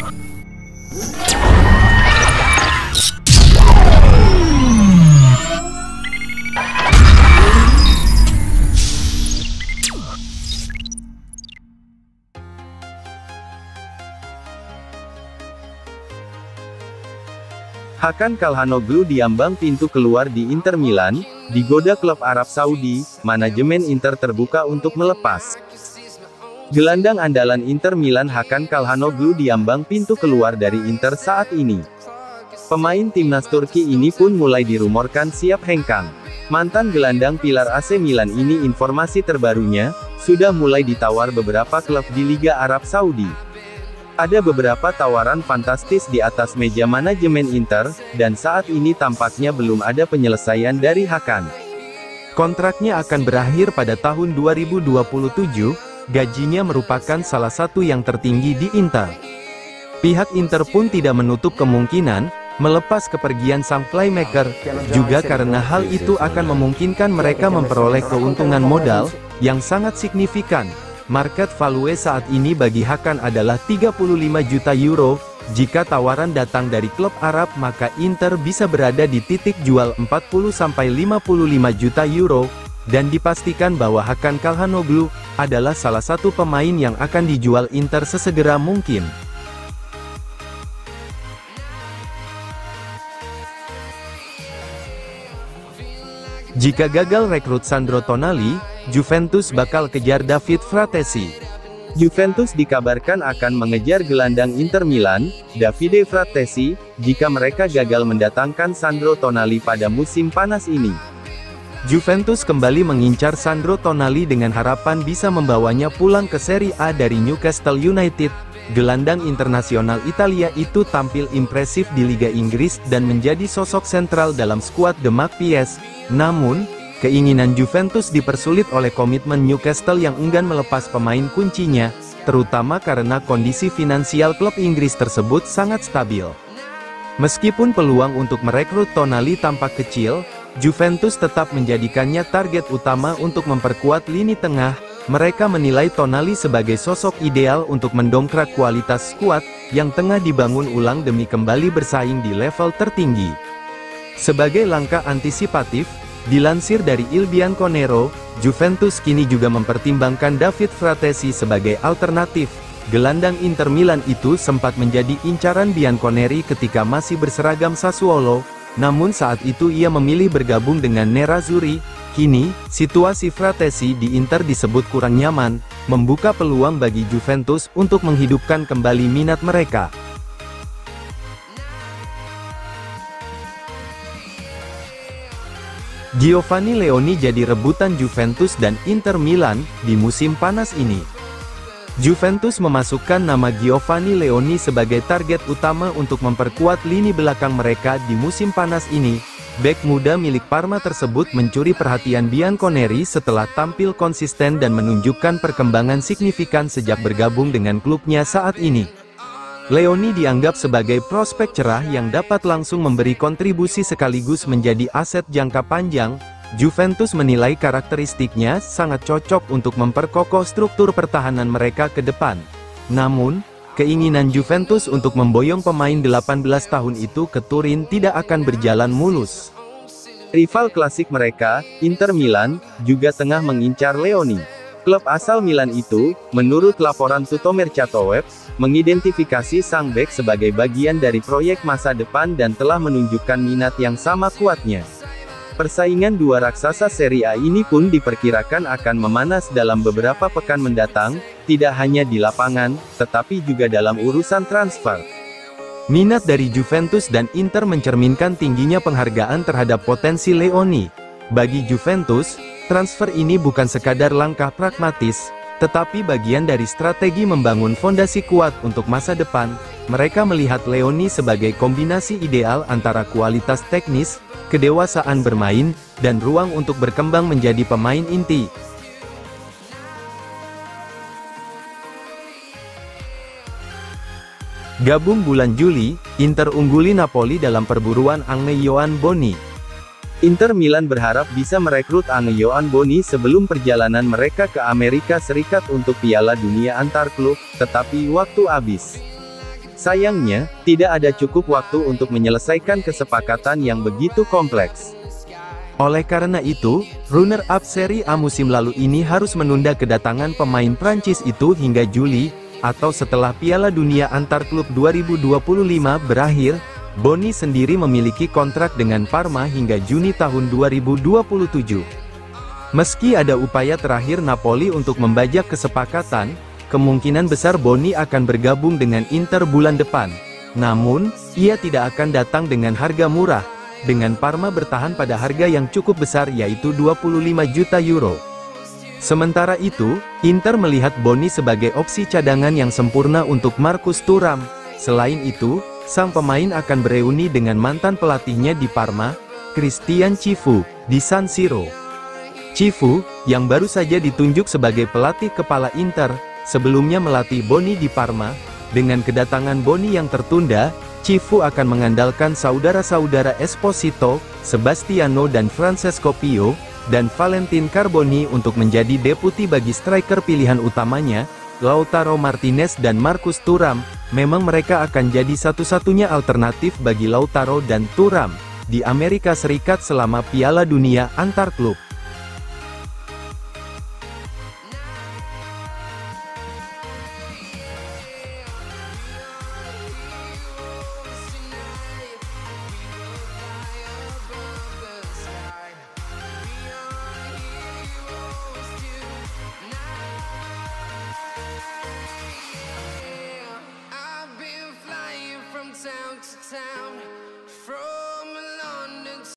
Hakan Calhanoglu diambang pintu keluar di Inter Milan, digoda klub Arab Saudi, manajemen Inter terbuka untuk melepas. Gelandang andalan Inter Milan Hakan Calhanoglu diambang pintu keluar dari Inter saat ini. Pemain timnas Turki ini pun mulai dirumorkan siap hengkang. Mantan gelandang pilar AC Milan ini informasi terbarunya, sudah mulai ditawar beberapa klub di Liga Arab Saudi. Ada beberapa tawaran fantastis di atas meja manajemen Inter, dan saat ini tampaknya belum ada penyelesaian dari Hakan. Kontraknya akan berakhir pada tahun 2027, gajinya merupakan salah satu yang tertinggi di Inter. Pihak Inter pun tidak menutup kemungkinan melepas kepergian sang playmaker, juga karena hal itu akan memungkinkan mereka memperoleh keuntungan modal yang sangat signifikan. Market value saat ini bagi Hakan adalah 35 juta euro. Jika tawaran datang dari klub Arab, maka Inter bisa berada di titik jual 40-55 juta euro, dan dipastikan bahwa Hakan Calhanoglu adalah salah satu pemain yang akan dijual Inter sesegera mungkin. Jika gagal rekrut Sandro Tonali, Juventus bakal kejar David Fratesi. Juventus dikabarkan akan mengejar gelandang Inter Milan, Davide Fratesi, jika mereka gagal mendatangkan Sandro Tonali pada musim panas ini. Juventus kembali mengincar Sandro Tonali dengan harapan bisa membawanya pulang ke Serie A dari Newcastle United. Gelandang internasional Italia itu tampil impresif di Liga Inggris dan menjadi sosok sentral dalam skuad The Magpies. Namun, keinginan Juventus dipersulit oleh komitmen Newcastle yang enggan melepas pemain kuncinya, terutama karena kondisi finansial klub Inggris tersebut sangat stabil. Meskipun peluang untuk merekrut Tonali tampak kecil, Juventus tetap menjadikannya target utama untuk memperkuat lini tengah. Mereka menilai Tonali sebagai sosok ideal untuk mendongkrak kualitas skuad yang tengah dibangun ulang demi kembali bersaing di level tertinggi. Sebagai langkah antisipatif, dilansir dari Il Bianconero, Juventus kini juga mempertimbangkan David Fratesi sebagai alternatif. Gelandang Inter Milan itu sempat menjadi incaran Bianconeri ketika masih berseragam Sassuolo, namun saat itu ia memilih bergabung dengan Nerazzurri. Kini, situasi Fratesi di Inter disebut kurang nyaman, membuka peluang bagi Juventus untuk menghidupkan kembali minat mereka. Giovanni Leoni jadi rebutan Juventus dan Inter Milan di musim panas ini. Juventus memasukkan nama Giovanni Leoni sebagai target utama untuk memperkuat lini belakang mereka di musim panas ini. Bek muda milik Parma tersebut mencuri perhatian Bianconeri setelah tampil konsisten dan menunjukkan perkembangan signifikan sejak bergabung dengan klubnya saat ini. Leoni dianggap sebagai prospek cerah yang dapat langsung memberi kontribusi sekaligus menjadi aset jangka panjang. Juventus menilai karakteristiknya sangat cocok untuk memperkokoh struktur pertahanan mereka ke depan. Namun, keinginan Juventus untuk memboyong pemain 18 tahun itu ke Turin tidak akan berjalan mulus. Rival klasik mereka, Inter Milan, juga tengah mengincar Leoni. Klub asal Milan itu, menurut laporan Tuttomercatoweb, mengidentifikasi sang bek sebagai bagian dari proyek masa depan dan telah menunjukkan minat yang sama kuatnya. Persaingan dua raksasa Serie A ini pun diperkirakan akan memanas dalam beberapa pekan mendatang, tidak hanya di lapangan, tetapi juga dalam urusan transfer. Minat dari Juventus dan Inter mencerminkan tingginya penghargaan terhadap potensi Leoni. Bagi Juventus, transfer ini bukan sekadar langkah pragmatis, tetapi bagian dari strategi membangun fondasi kuat untuk masa depan. Mereka melihat Leoni sebagai kombinasi ideal antara kualitas teknis, kedewasaan bermain, dan ruang untuk berkembang menjadi pemain inti. Gabung bulan Juli, Inter ungguli Napoli dalam perburuan Agnello Boni. Inter Milan berharap bisa merekrut Agnello Boni sebelum perjalanan mereka ke Amerika Serikat untuk Piala Dunia antar klub, tetapi waktu habis. Sayangnya, tidak ada cukup waktu untuk menyelesaikan kesepakatan yang begitu kompleks. Oleh karena itu, runner-up Serie A musim lalu ini harus menunda kedatangan pemain Prancis itu hingga Juli, atau setelah Piala Dunia Antar Klub 2025 berakhir. Boni sendiri memiliki kontrak dengan Parma hingga Juni tahun 2027. Meski ada upaya terakhir Napoli untuk membajak kesepakatan, kemungkinan besar Boni akan bergabung dengan Inter bulan depan. Namun, ia tidak akan datang dengan harga murah, dengan Parma bertahan pada harga yang cukup besar yaitu 25 juta euro. Sementara itu, Inter melihat Boni sebagai opsi cadangan yang sempurna untuk Marcus Thuram. Selain itu, sang pemain akan bereuni dengan mantan pelatihnya di Parma, Christian Cifu, di San Siro. Cifu, yang baru saja ditunjuk sebagai pelatih kepala Inter, sebelumnya melatih Boni di Parma. Dengan kedatangan Boni yang tertunda, Cifu akan mengandalkan saudara-saudara Esposito, Sebastiano dan Francesco Pio, dan Valentin Carboni untuk menjadi deputi bagi striker pilihan utamanya, Lautaro Martinez dan Marcus Thuram. Memang mereka akan jadi satu-satunya alternatif bagi Lautaro dan Thuram di Amerika Serikat selama Piala Dunia Antar Klub.